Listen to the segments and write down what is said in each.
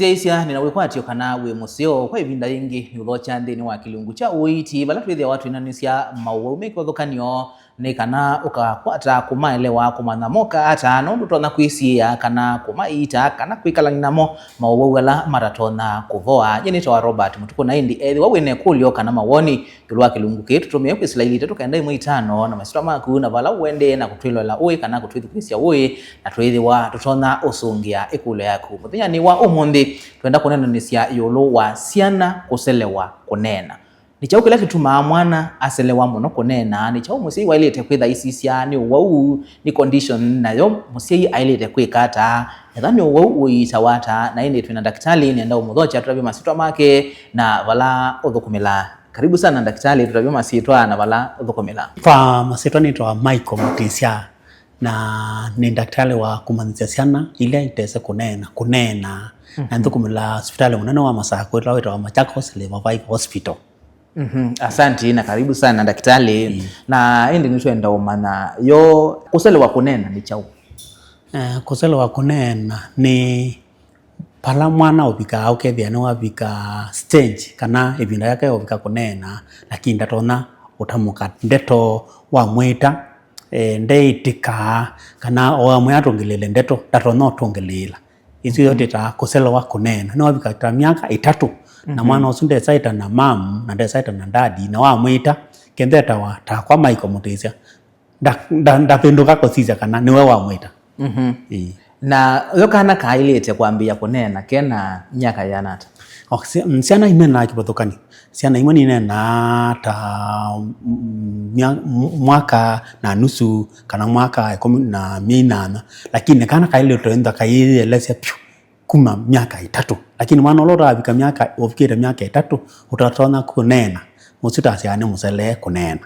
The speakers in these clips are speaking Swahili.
Musiaisia ninawekwatio kana we musio kwa ivinda ingi ni ulocha ndini wa kilungu cha uiti bala twithia watu inanisia maume kwa thokanio ni kana ukakwata kumaelewa kumanamoka hata no ndotona kwisia kana kumaita kana kwikala namo mauwala maratona kuvoa jenito Robert mutuko na indi ethi wawene kulio kana mawoni tulwa kilungu ketu tumie kwa Israeli tetu kaenda imwe 5 na masira maku na bala wende na kutwilwa uwe kana kutwithi kwisia uwe na twithi wa tutona usungia ikule yaku muthenya ni wa umundi twenda kunena nisia yolo wa siana kuselewa kunena ni chao kila kituma mwana aselewa muno kunena ni chao musi wailete kwitha isisia ni wau ni condition nayo musi ailete kwikata ethani wau uitawata na indi twina daktari ni ndao mudhocha tutabia masitwa make na vala uthukumila. Karibu sana daktari, tutabia masitwa na vala uthukumila. Kwa masitwa ni toa Michael Mutisia na ni daktari wa kumanzia siana ile itese kunena na nthukumila hospitali munene wa Masako wa Machakos Level Hospital. Asante na karibu sana daktari. Na indi nitwenda umana yo kuselewa kunena ni chao. Kuselewa kunena ni pala mwana ubika ukethia ni wabika stage kana ibinda yake ubika kunena lakini ndatona utamuka ndeto wa mwita ndeitika kana o mwatongilele ndeto ndatona utongelela izo yote ta kuselewa kunena ni wabika ta miaka 3 na mwana usunde saita na mam na saita na dadi na wa mwita kendeta wa ta kwa Michael Mutisia ndapenduka kosija kana niwe wa mwita. Na yokana kailete kwambia kunena kena nyaka yanata siana imena kibothokani siana imani nena ta mwaka na nusu kana mwaka 18 lakini kana kailete enda kaileleza kuma miaka 3 lakini mwana lora abika miaka ofikira miaka 3 utatona kunena musita siane musele kunena.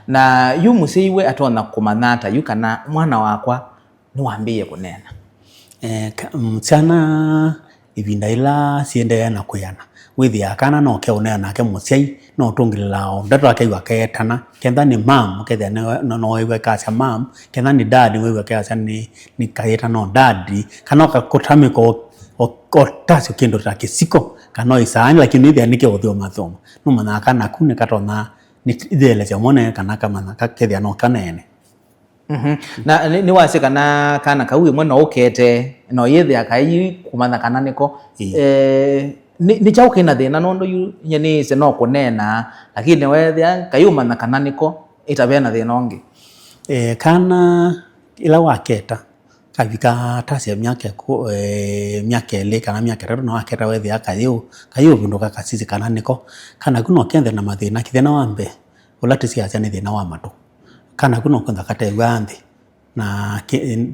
Na yu musiwe atona kumanata yu kana mwana wakwa niwambie kunena mchana ibinda ila siende na kuyana withi akana no ke unena nake musiai no tungilao ndato akaiwa ketana kenda ni mam ketha no wewe kasa mam kenda ni dad wewe kasa ni kaeta no dad kana kakutamiko okotasi kendo takisiko kana isani lakini withi anike othio mathomo no mana kana kune katona ni idele cia mone kana kama kakethia no kanene. Na ni wase kana kauye mwana ukete no yethe akai kumana kana niko ni chao kina thina nondo yu nyeni se no kunena lakini wethe kayuma na kana niko itabena thina onge kana ila waketa kabika tasia miaka ile kana miaka 3 no waketa wethe akayo binduka kasisi kana niko kana kuno kende na mathina kithena wambe ulatisia cyane thina wa matu kana kuno kwenda kategwa nthi na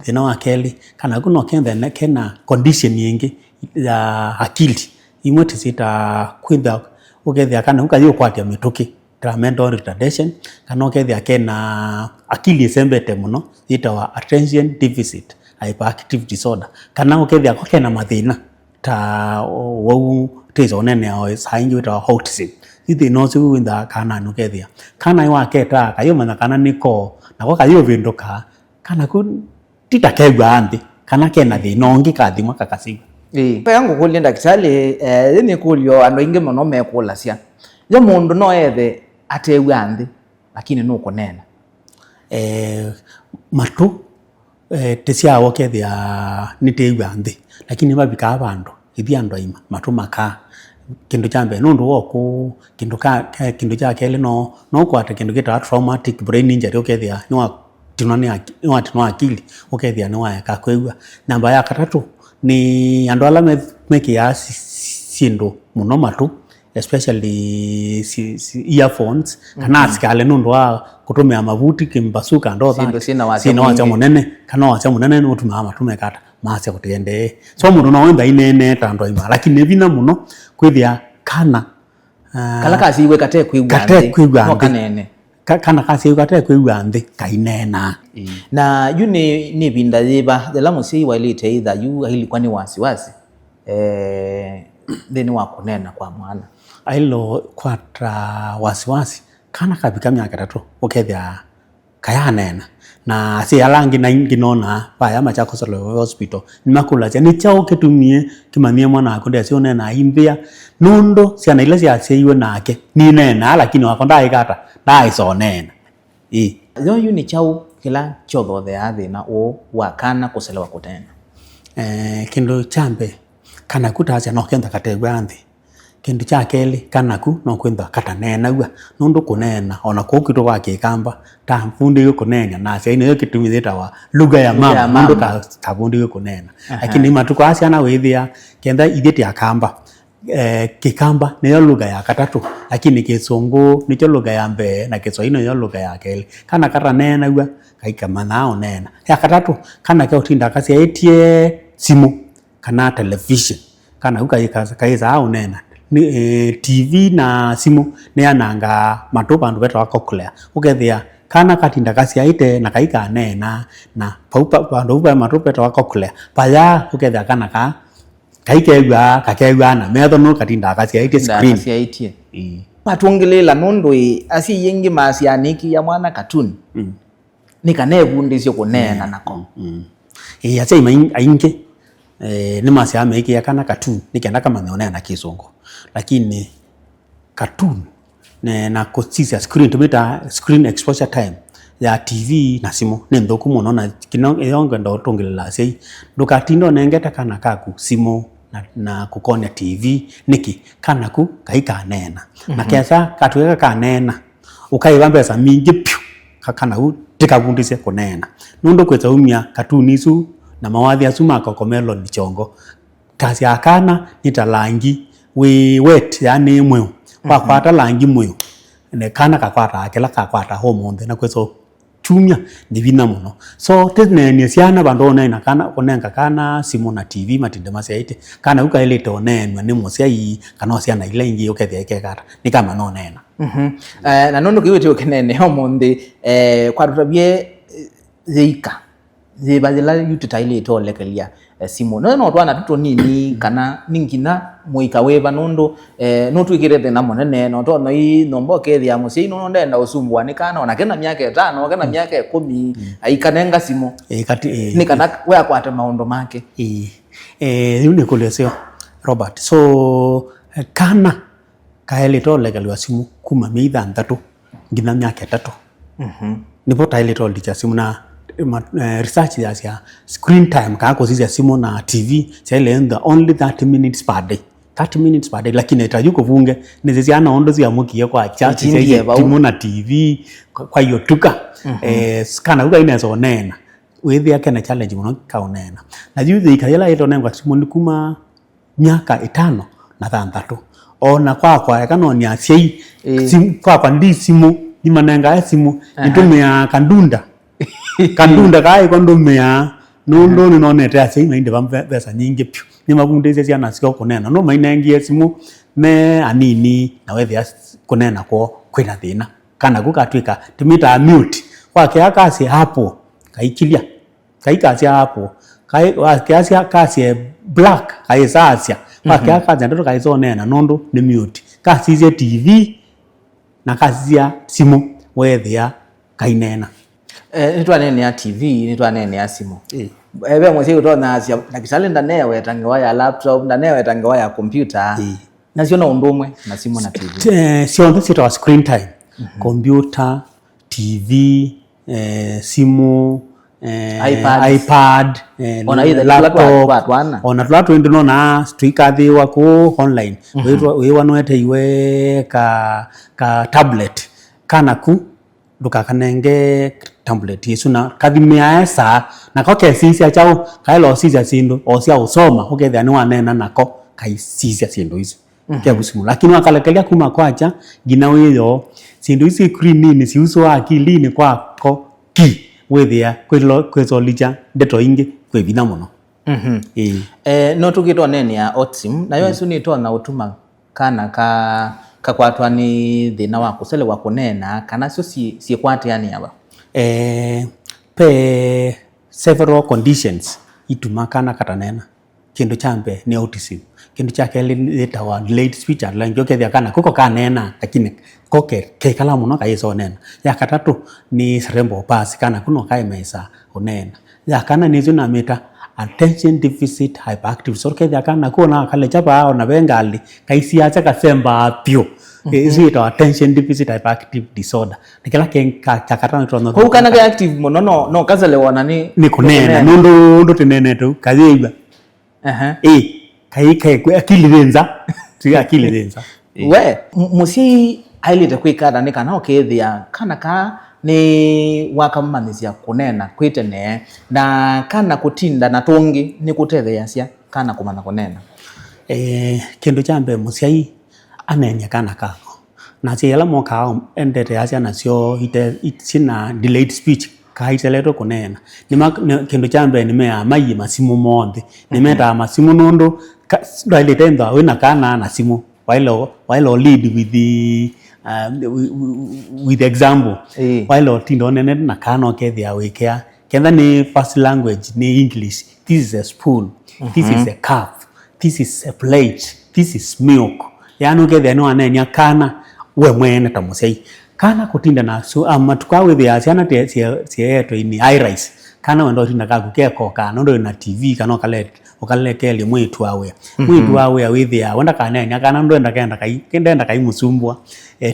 thina wa keli kana kuno kenda kena condition nyingi ya akili imwete sita kwenda ukethia kana ukayo kwatia mituki mental retardation kana ukethia kena akili sembete muno itawa attention deficit hyperactive disorder kana ukethia kena mathina ta wau tezo nene au saingi itawa autism ithi no se winda kana nukethia kana iwa keta kayo mana kana niko na kwa kayo vinduka kana ku titakegwa anthi kana kena thina ongi kathimwa kakasiga pa yangu kulia daktari ni kulio ando inge mono mekula cia yo mundu no ethe ategwa anthi lakini no kunena matu tisia wokethia nitegwa anthi lakini babika abandu ithi andu aima matu maka kindu chambe nundu woku kindu cha kele no kwata kindu kita traumatic brain injury ukethia ni wa akili ukethia ni wa kakwegwa. Namba ya 3 ni andu ala mekia sindu muno matu especially earphones kana askale nundu wa kutumia mavuti kimbasuka ndotha sina wacha munene kana wacha munene no tuma matume kata maase kutiende so mundu no wenda inene tando ima lakini vina muno kwithia kana kala kasi iwe kate kwigwa no kanene kana kasi iwe kate kwigwa nthi kainena na yu ni binda yiba the lamusi wailite either yu ilikuwa ni wasiwasi then wa kunena kwa mwana ailo kwatra wasiwasi kana kabika miaka 3 ukethia kaya nena na si alangi na ingi nona paya Machakos Hospital nimakula cia ni chao ketumie kimania mwana akonde asio nena imbia nundo ciana ile cia ciiwe nake ni nena lakini wakonda ikata dai so nena yo yu ni chao kila chodho the athina o wakana kuselewa kutena kindu chambe kana kutacia no kenda kategwa nthi kindu cha keli kana ku no kwenda katanena gwa nundu kunena ona kokito wake kamba ta mfundi kunena na cia ine kitumithita wa lugha ya mama nundu ta fundi kunena lakini matuko aciana withia kenda ithiti akamba kikamba niyo lugha ya katatu lakini Kisungu nicho lugha ya mbere na Kiswahili niyo lugha ya keli kana katanena gwa kaikama nao nena ya katatu kana ke utinda kacia etie simu kana television kana ukaiza au nena TV na simu ni ananga matupa ndu betwa cochlea ukethia kana katinda kacia ite na kaika nena na paupa ndu matupa betwa cochlea paya ukethia kana ka kaikegwa kakegwa na metho no katinda kacia ite screen kacia ite patungilila nundu asi yengi masianiki ya mwana cartoon ni kanebundisyo kunena nako acha aingi ni masia meki ya kana cartoon nikienda kama neona na Kisungu lakini cartoon na kosisia screen tumita screen exposure time ya TV na simu ni ndoku muno na kino yonga ndo tungilila sei ndukatindo nengeta kana kaku simu na kukonya TV niki kana ku kaika nena na kiasa katuweka kanena ukaiwa pesa mingi pyu kana u tikabundise kunena nundo kweza umia cartoon isu na mawathi asuma kokomelo ni chongo kasi akana nitalangi we wet yani mwe kwa kwata langi mwe ne kana kakwata akela kakwata homonde na kwezo chumya ni bina muno so tene ni siana bandona ina kana konenga kana simu na TV matinde masaite kana ukailete onenwa ni musiai kana siana ile ingi ukethia ikekata ni kama no nena na nondo kiwete okenene homonde kwa rutabie zeika zebazela yutitaile itolekelia simu no twana tuto nini kana ningina muika weba nondo no twikirete na monene no to no nomboke thia musi no ndenda usumbwa ni kana ona kena miaka 5 kana miaka 10 aikanenga simu ni kana we akwate maondo make yune kuleseo Robert so kana kaele tolekelwa simu kuma meitha ndatu ngina miaka 3 nipo taile tolija simu na research ya screen time kako sisi simu na TV chaile only 30 minutes per day 30 minutes per day lakini itajuko vunge niziana ondo zia mukie kwa chachi simu na TV kwa hiyo tuka kana uga inezo nena wethi yake na challenge muno kaonena na juzi ikayela ito nengwa simu ni kuma miaka 5 na 3 ona kwa kana ni asiei simu kwa ndi simu ni manenga simu nitumia kandunda kai kondomea nundo ni nonete ase mainde pesa nyingi pyu ni mabundeze ciana sio kunena no mainengie simu me anini na wethi kunena ko kwina thina kana gukatwika tumita mute kwake akasi hapo kaikilia kaikasi hapo kai kasi black kaisasia kwake akazi ndo kaizonena nondo ni mute kasi TV na kasi simu wethi kainena nitwa nene ya TV nitwa nene ya simu ebe mwezi utona asia na kisale ndanewe tangewa ya laptop ndanewe tangewa ya computer na sio na undumwe na simu na TV sio ndo sita screen time computer TV simu iPad ona ida laptop ona laptop ndo na streakathi wako online wewe wanoete iwe ka tablet kana ku dukakanenge tablet yesu na kathimia esa na koke sisia chao kailo sisia sindo osia usoma ukethia ni wanena nako kaisisia sindo hizo kia busimu lakini wakalekelea kuma kwacha gina weyo sindo hizo screen ni siuso akili ni kwako ki wethia kwezo licha ndeto ingi kwebina muno no tukitwa nene ya Otsim na yo esu ni to na utuma kana kakwatwa ni thina wa kusele wa kunena kana sio si kwate yani aba pe several conditions itumakana katanena kindu cha mbere ni autism, kindu cha keli itawa delayed speech and language ukethia kana kuko kanena lakini koke kekala muno kaiso nena. Ya katatu ni cerebral palsy kana kuno kaimesa unena. Ya kana ni zuna meta attention deficit hyperactive so ukethia kana kuona kale chapa na bengali kaisia cha kasemba pio. Isi ito attention deficit hyperactive disorder. Nikela kakatana tuwa Huu kana ka active mono no kazale wana ni kunena ndo tinene tu kaziba. Kai akili renza. Tiga akili renza. We musi ailite kwikara ni kana okethia kana ka ni wakamanisia kunena kwitene na kana kutinda na tungi ni kutethea cia kana kumana kunena. Kindu cha mbere musi anenya kana kako na ciela moka endete acia nacio itina delayed speech kaiteleto kunena ni kindu cha mbere nimea mai masimu monde nimeta masimu nondo ndaile tenda wina kana na simu while lead with the example while tindo nene na kana okethia wikea kenda ni first language ni English. This is a spoon, this is a cup, this is a plate, this is milk. Yani ukethia no anenya kana we mwene ta musei kana kutinda na so matukawe thia ciana te cieto ini iris kana wendo tinda ka kukeko kana ndo na TV kana ukalekele mwitu awe withia wenda kanenya kana ndo kenda kai musumbwa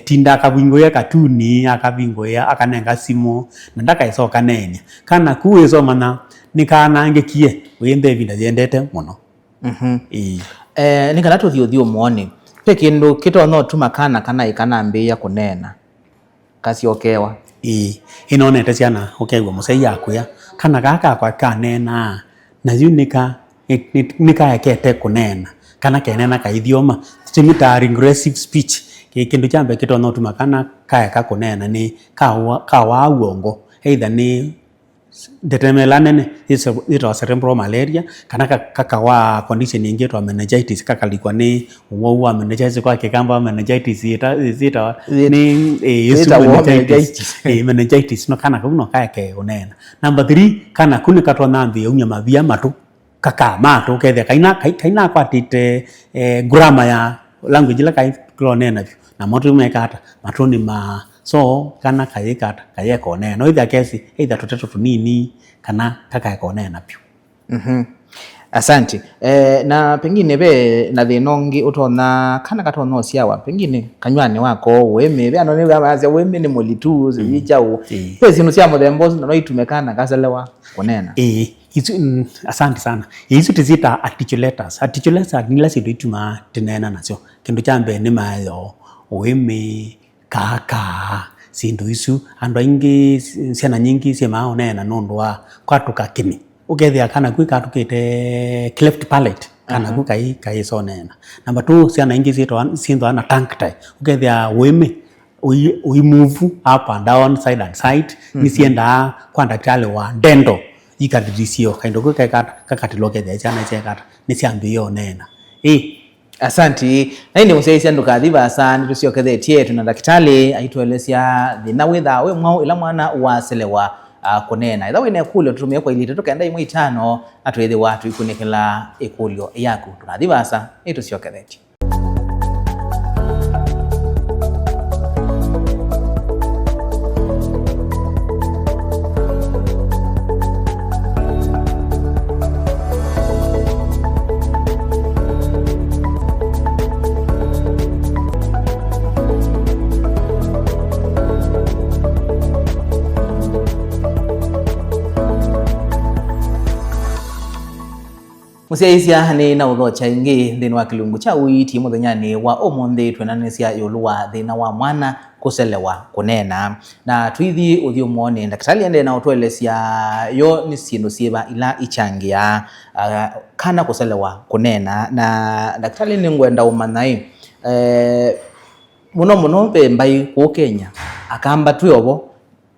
tinda kabingo ya katuni akabingo ya akanenga simo na ndaka isoka nenya kana kuwezo mana nikana ngekie wende vinda ziendete muno. Nikana tuthio muone pe kindu kito no tumakana kana ikana mbia kunena kasi okewa inonete ciana okegwa musei yakuya kana gaka kwa kanena na yunika yakete kunena kana kenena kaithioma timita regressive speech kindu chambe kito no tumakana kaya kunena ni kawa uongo either ni determinane ito cerebral malaria kana kakawa condition nyingine to meningitis kakalikuwa ni uwa meningitis kwa kikamba meningitis ita ni meningitis no kana kuno kaya unena. Number 3 kana kuni katwa nambi unya mavia matu kaka matu kethe kaina kwa tite grammar ya language la kai klonena na motu mekata matuni ma so kana kayekata kayeko nena no ida kesi ida toteto tunini kana kakayeko nena pio. Asante. Na pengine be na thinongi utona kana katono ciawa pengine kanywani wako weme be anone baza weme ni molitu zijao pesi no cia muthembo no itumekana kaselewa kunena. Asante sana. Hizo tizita articulators ni lasi ituma tenena nacio kindu chambe ni mayo weme kaka sindu isu andu aingi ciana nyingi ciema onena nundu wa kwatuka kimi ukethia kana kwikatukite cleft palate kana kai so nena. Number 2 ciana ingi sindu ana tongue tie ukethia weme we move up and down side and side ni sienda kwa daktari wa dental ikadirisio kaindo kakatiloke thia ciana ciekata ni ciambio nena. Asanti. Na ini museisi andu kadhiba sana tusiokethetie tuna daktari aitwelesia thina witha we mwao ila mwana waselewa kunena itha wine kulio tutumie kwa ilite tukenda imwe 5 atwethe watu ikunikila ikulio yaku tukadhiba sana tusiokethetie. Museisia ni na uthocha ingi thini wa kilungu cha uiti muthenyani wa umuthi twenanisia yuluwa thina wa mwana kuselewa kunena na twithi uthio muone daktari ende na utwelesia yo ni sindu siba ila ichangia kana kuselewa kunena na daktari ni ngwenda umanai muno pe mbai ku Kenya akamba twiyobo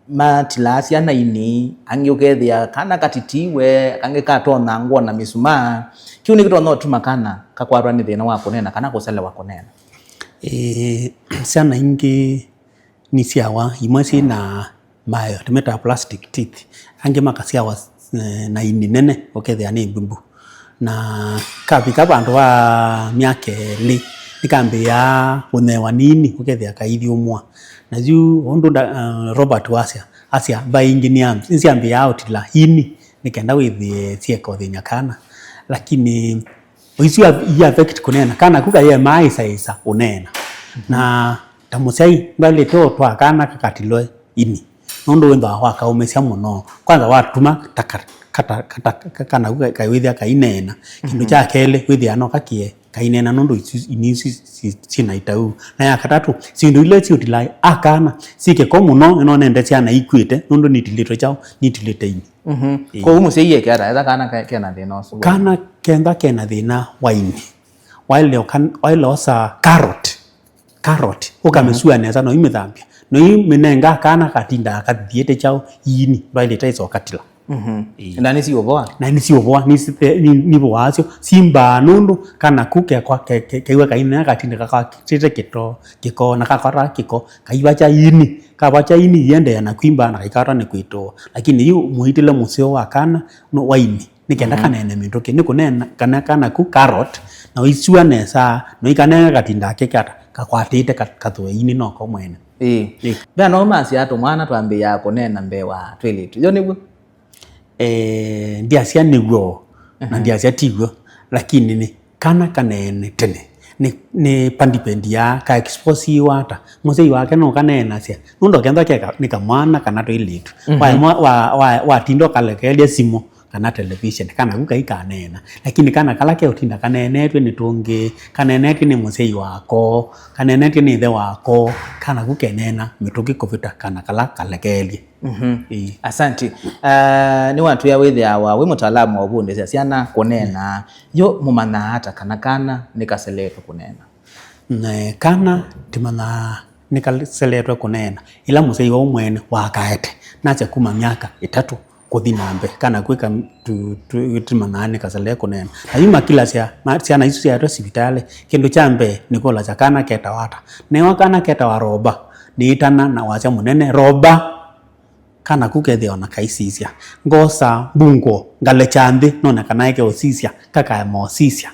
matilasi ana ini angi ukethia kana katitiwe kange katona ngona misuma kiuni kitono tumakana kakwarwa ni thina wa kunena kana kuselewa kunena. Sana ingi ni siawa imwesi na mayo tumeta plastic teeth ange makasiawa na ini nene ukethia ni mbumbu na kapika bandu wa miaka eli nikambia unewa nini ukethia kaithi umwa na juu ondo Robert Wasia by engineer nsiambia outla ini nikenda withie cieko thinya kana lakini oisu ya affect kunena kana kuka ye mai saisa unena na tamusai bali to twakana kakatilo ini nondo wenda waka umesia muno kwanza watuma kata kana kuka kaiwithia kainena kindu cha kele withia no kakie kainena nondo inisi sina itau na ya katatu sindu ile ciutilai akana sike ko muno ino nende ciana ikwite nondo nitilito chao nitilite ini ko umusiye kera eza kana kena thina osu kana kenda kena thina waini wile osa carrot ukamesua neza no imithambia no imenenga kana katinda kathiete chao ini wile taiso katila na nisi oboa ni boacio simba nundu kana kuke kwa kaiwa kaina katinda kakatite kiko na kakara kiko kaiwacha ini kabacha ini yende na kuimba na kaikara ni kuito lakini yu muitile museo wa kana no waini nikenda kana ene mindoke nikunena kana ku carrot na uisua nesa no ikanena katinda kekata kakwatite katwe ini no ko mwene bia no masi ato mwana twambe yako nena mbewa twilitu yo nibwo ndiasia niguo na ndiasia tiguo lakini ni kana kanene tene ni pandipendia ka expose wata mose wake no kanena sia nundo kenda keka nikamwana kana to ilitu wa tindo kalekelia simo kana television kana kuka ikanena lakini kana kalake utinda kanenetwe nitunge kanenetwe ni mose wako kanenetwe ni the wako kana kukenena mituki kofita kana kala kalekelia Asante ni watu ya withia wa we mutaalamu wa bunde ciana kunena yo mumana hata kana nikaseletwa kunena kana timana nikaseletwa kunena ila musei wa umwene wakaete nacha kuma miaka 3 kuthi nambe kana kwika timana nikaseletwa kunena ayuma kila ciana isu cia hospitali kindu chambe nikola cha kana keta wata ne wakana keta wa roba niitana na wacha munene roba kana kukethia ona kaisisia ngosa bungo ngale chambi nona kana yake osisia kaka mosisia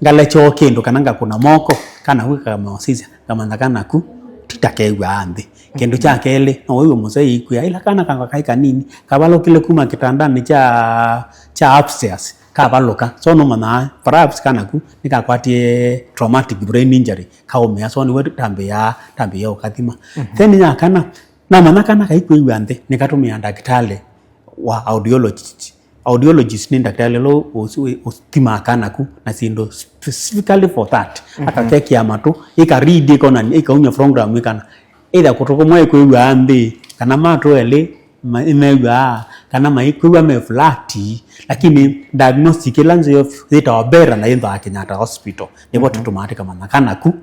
ngale cho kindu kana ngakuna moko kana kuka mosisia kama kana ku titakewa ande kindu cha kele no wewe musei ikuya ila kana kanga kaika nini kabalo kile kuma kitandani cha upstairs kabaloka so no mana perhaps kana ku nikakwatie traumatic brain injury kaumia so ni wewe tambia ukathima then nya kana na mana kana kaikwe ande nikatumia daktari wa audiologist ni daktari lo ostima kana ku na sindo specifically for that akakeki amatu ikaridi kona ikaunya program ikana ida kutokomwe kwe ande kana mato ele imewa kana maikwe meflati lakini diagnostic lanzo zita wabera na yendo Kenyatta Hospital ndipo tutumatika mana kana ku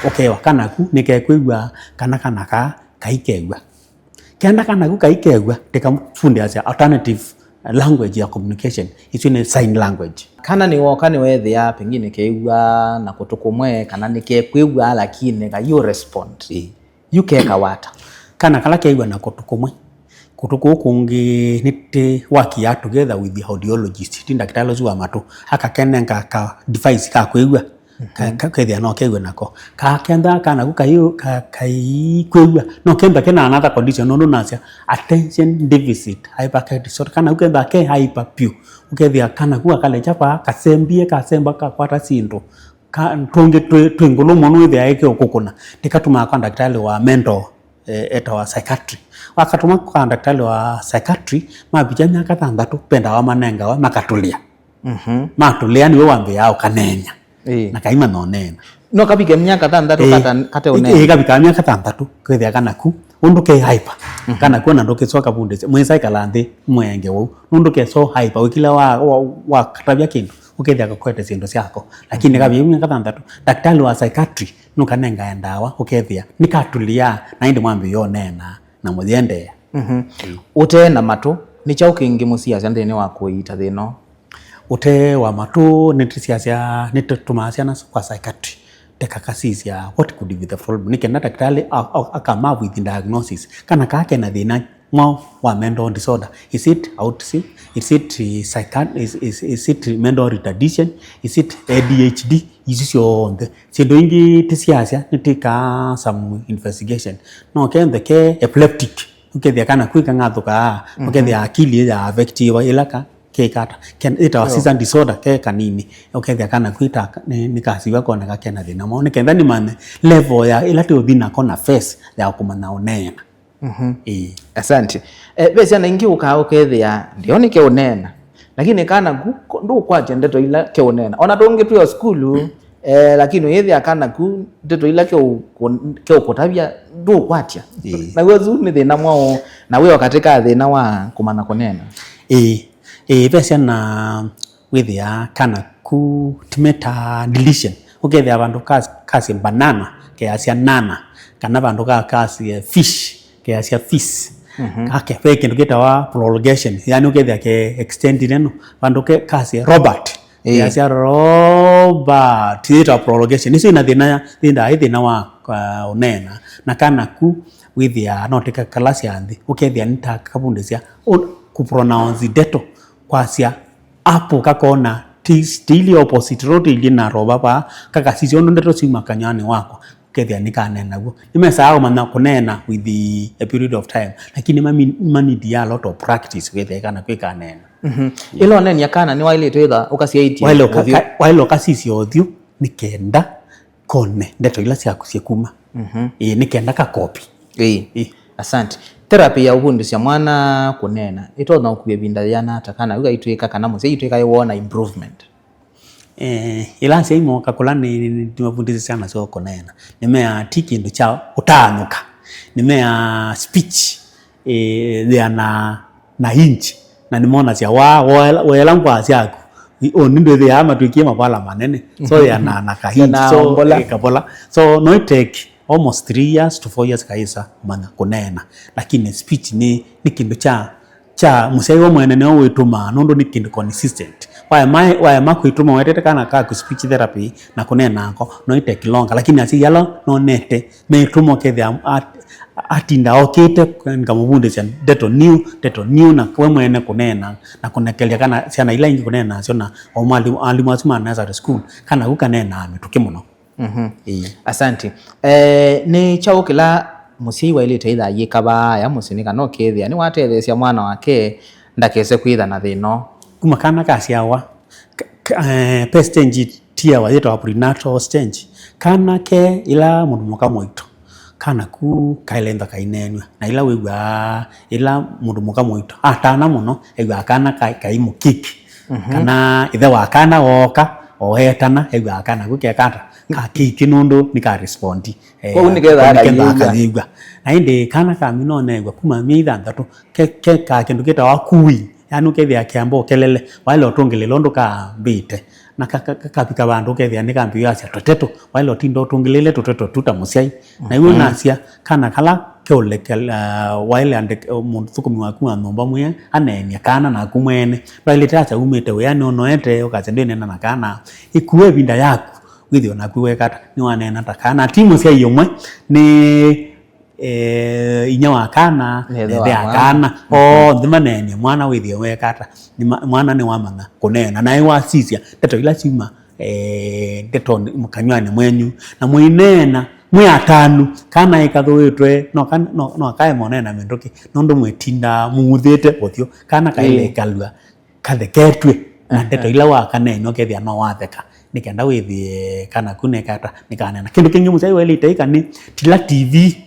okay wakana ku nikekwe kana ka kaikegwa kenda kana ku kaikegwa tekafunde as alternative language ya communication isine sign language kana ni wokani wethia pengine keigwa na kutukumwe kana nikekwigwa lakini ka you respond you keka wata kana kala keigwa na kutukumwe kutukukungi nite wakia together with the audiologist tindaktari zuwa matu akakenenga ka device ka kwigwa kakethia no kegwe nako kakenda kana kukayo kaikwegwa no kemba kena another condition no nasia attention deficit hyperactive disorder kana ukenda ke hyperpu ukethia kana kuwa kale chapa kasemba kakwata sindu tonge twingulu mono withe yake okukuna tikatuma kwa daktari wa mental wa psychiatry wakatuma kwa daktari wa psychiatry mabija myaka 6 penda wa manenga wa makatulia matulia ni wambe yao kanenya na kaima no nena no kabike myaka 6 kate onena kabika myaka 6 kwethia kana ku unduke hyper kana kuona ndoke soka bunde mwesa kalande mwenge wo unduke so hyper wikila wa katabia kindu ukethia kakwete sindo syako lakini kabye myaka 6 daktari wa psychiatry nukanenga ndawa ukethia nikatulia na indi mwambi yo nena na muthiende ute na matu ni chaukingi musia chandene wa kuita thino ute wa matu nitisiasia nitutumasia kwa psychiatry tekakasisia what could be the problem nikenda daktari akama with diagnosis kana kake na thina mwa wa mental disorder. Is it autism? Is it is it mental retardation? Is it ADHD? Is your sindo ingi tisiasia nitika some investigation no kende ke epileptic ukethia kana kwika ngathuka ukethia akili ya affective ilaka ke kata ken ita season disorder ke kanini ukethia kana kwita ni kasiwa kona ka kena thina mo ni kenda ni mane level ya ila te thina kona face ya kumana onena. Asante. Besi ana ingi ukethia ndio ni ke onena lakini kana ndu kwaje ndeto ila ke onena ona donge tu ya skulu lakini yethi akana ku ndeto ila ke ukotabia ndu kwatia na wezu ni thina mwao na wewe katika thina wa kumana konena besi na withia kana ku timeta deletion ukethia abandu kasi banana ke asia nana kana bandu kasi fish ke asia fish kake fake ndo kitawa prolongation yani ukethia ke extend neno bandu ke kasi Robert ya Robert tita prolongation isi na thina wa onena na kana ku withia notika kalasi andi ukethia nita kabundisia ku pronounce deto kwasia apo kakona stili opposite rote ilina roba pa kakasisi ono ndeto sima kanyane wako ukethia nikanena guo nimesahau mana kunena with a period of time lakini mani dia a lot of practice ukethia kana kwikanena ilo nene yakana ni waile twetha ukasiaiti wailo kasisi othio nikenda kone ndeto ila cia kuma nikenda ka copy asante therapy ya ubundi cia mwana kunena ito na kubya binda yana atakana uga itweka kana musi itweka yona improvement ila cia imo kakulani tumabundisi sana sio kunena nimea tiki ndo cha utanuka nimea speech na inchi na nimona cia wela ngwa ciaku oni ndo the ama tuikie mapala manene so ya na kahinji so kabola so no it take almost 3 years to 4 years kaisa mana kunena lakini speech ni kindu cha musai wa mwene ne wituma nondo ni kindu consistent why ma kuituma wetete kana ka ku speech therapy na kunena ko no it take long lakini asi yalo no nete me tumo ke atinda okite ngamubunde cia deto new na kwa mwene kunena na kunekelia kana ciana ila ingi kunena ciona o mwalimu asuma na school kana gukanena mituke muno asante ni chao kila musi wa ile taitha yikaba ya musinika no kethia ni watethecia mwana wake ndakese kwitha na thino kuma kana kasiawa stage tia wa yeto prenatal stage kana ke ila mundu muka moito kana ku kailenda kainenwa na ila wigwa ila mundu muka moito atana muno egwa kana kaimu kiki kana ithe wa kana woka ohetana egwa kana gukekata ka kiki nundu nika respondi kwa uniketha akayigwa na inde kana kamino negwa kuma mitha ndatu ke ka kindu kita wakui yani ukethia kiambo kelele wale otongele londo ka mbite na kapika bandu kethia nikambiyo acia toteto wale otindo tongilele toteto tutamusiai na iwe nacia kana kala keolekel wale ande mundu thukumi waku anomba mwe anenia kana na kumwene wale tacha umete we yani onoete ukacende nena na kana ikuwe binda yaku withio na kuwekata ni wanena takana timu cia yomwe ni inya wakana the akana thimanene mwana withio wekata ni mwana ni wamana kunena na iwa sisia teto ila sima teto mkanywani mwenyu na mwinena mwe atanu kana ikathuitwe no akae monena mendoki nondo mwetinda muthite othio kana kaile kalwa katheketwe na teto ila wakana no kethia no watheka nikenda withie kana kunekata nikanena kindu kingi musai wele itaika ni tila TV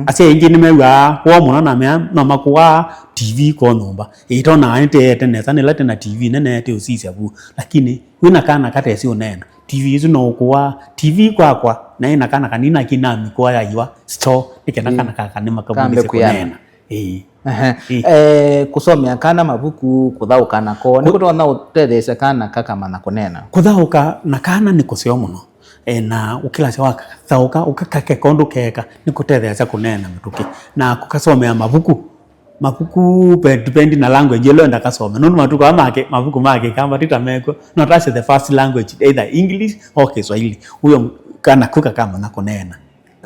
ase ingi nimewa wo muno na me no makuwa TV ko nomba itona ante tenesa ne latena TV nene te usisia bu lakini wina kana kata esi onena TV izo no kuwa TV kwa na ina kana kanina kinami kwa ya yiwa store nikenda kana kaka makabundi kunena kusomea kana mabuku kuthauka nako ni gutona utethece kana kaka mana kunena kuthauka na kana ni kusio muno na ukila cia waka thauka ukakake kondo keka ni kutethece kunena mituki na kukasomea mabuku depend na language yelo enda kasome nonu matuko amake mabuku make kama titameko not as the first language either English or Kiswahili huyo kana kuka kama na kunena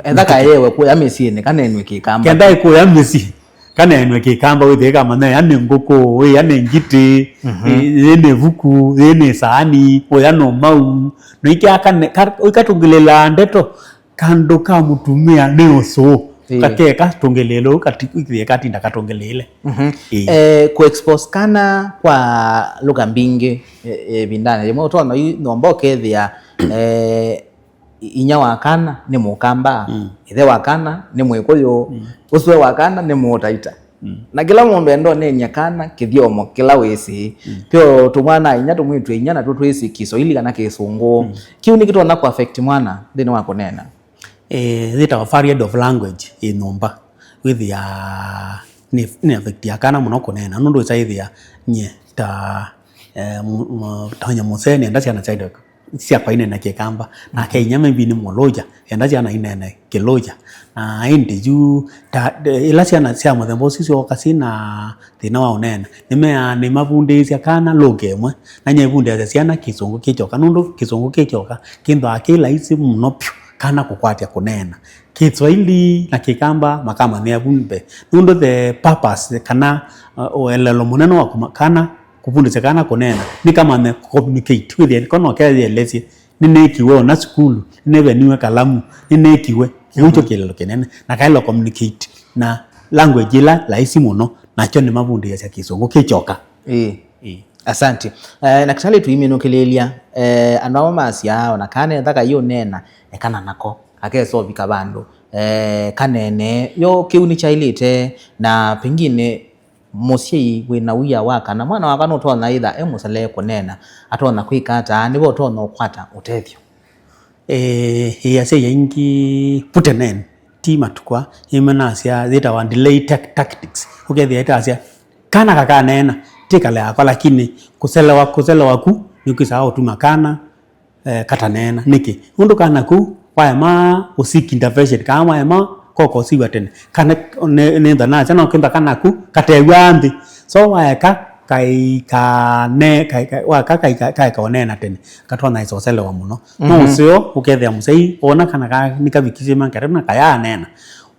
endaka yewe ku ya mesi ne kana enwe kikamba kenda ku ya mesi kana enwe kikamba withe kama na ane ngoko we ane ngiti ene vuku ene saani we ano mau no ikiakane ikatungilela ndeto kando ka mutumia neoso kake katongelelo kati katinda katongelele kuexpose kana kwa lugha mbingi bindana yemo tona nomboke thia inya wakana ni mukamba ithe wakana ni mwikuyu uswe wakana ni mutaita na kila mundu endo ne nyakana kithiomo kila wisi pio tumwana inya tumwitwe inya na tutwisi Kiswahili kana Kisungu kiu ni kitu na ku affect mwana thini wa kunena thita variety of language inyumba with ya ni affect yakana muno kunena nundu isaithia nye ta tanya museni enda ciana chaida cia kwaine na kikamba na Kenya maybe ni moloja enda ciana inene kiloja na indi ju ila ciana cia muthembo cio kasina thina wa unena ni mabundi cia kana logemwe na nyebundi ciana Kisungu kichoka nundu Kisungu kichoka kindo akila isi muno pyu kana kukwatia kunena Kiswahili na kikamba makama ni abumbe nundu the purpose kana elelo muneno wa kana kupundisa kana kunena ni kama me communicate with the kono kaya lesi ni nekiwe na school nebe niwe kalamu ni nekiwe kiucho kilelo kenene na kailo communicate na language ila laisi muno na cho ni mabundi ya Kisungu kichoka Asante na kitali tuimino kelelia anwa masia ona kane ndaka yo nena kana nako akeso bikabandu kanene yo kiuni chailite na pengine musie wina wiya waka na mwana waka no tona ida emusale kunena atona kwikata nibo tona ukwata utethyo yase yengi putenen tima tukwa imena sia zeta wa delay tactics ukethia ita sia kana kakanena tikale akwa lakini kuselewa ku nikisahau tumakana katanena niki undu kana ku waema usiki intervention kama waema koko siwa tene kana nenda na chana kenda kana ku katewambi so waeka kai onena tene katona iso selewa muno no sio ukethia musei ona kana nikabikije mankere na kaya nena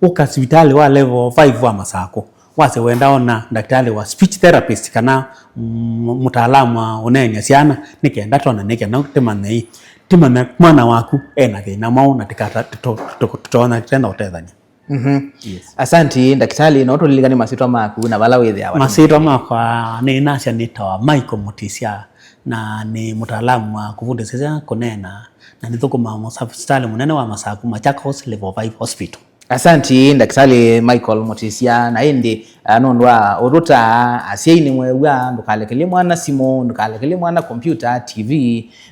ukasibitali wa level 5 wa Masako wase wenda ona daktari wa speech therapist kana mutaalamu wa unenya siana nikenda tona nikenda kutemana timana mwana waku ena thina mau na tikata tutona tena utethania yes. Asante daktari na utuliligani masitwa maku na bala wethe awa masitwa makwa ni nasha nitawa Michael Mutisia na ni mutaalamu wa kufundisha kunena na nithukuma hospitali munene wa Masako Machakos level 5 hospital. Asante daktari Michael Mutisia na indi nondwa uruta asiini mwewa ndukalekele mwana simu ndukalekele mwana computer TV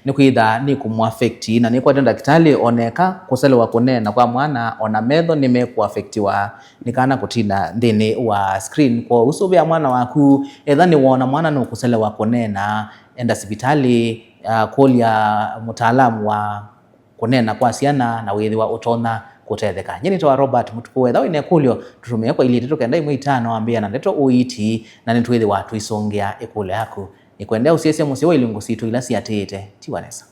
ni kuitha ni kumuaffecti na ni kwa daktari oneka kuselewa kunena kwa mwana ona metho nimekuaffectiwa nikana kutina ndini wa screen kwa uso ya mwana waku etha ni wona mwana no kuselewa kunena enda hospitali kolia mutaalamu wa kunena kwa siana na withi wa utona kutetheka nyeni to Robert Mutukuwe thawe ne kulyo tutumia kwa ili teto kenda imwe 5 ambia na ndeto uiti na nitwithi watu isongea ikule yako ni kwendea usiese musio ilungu situ ila siatete tiwanesa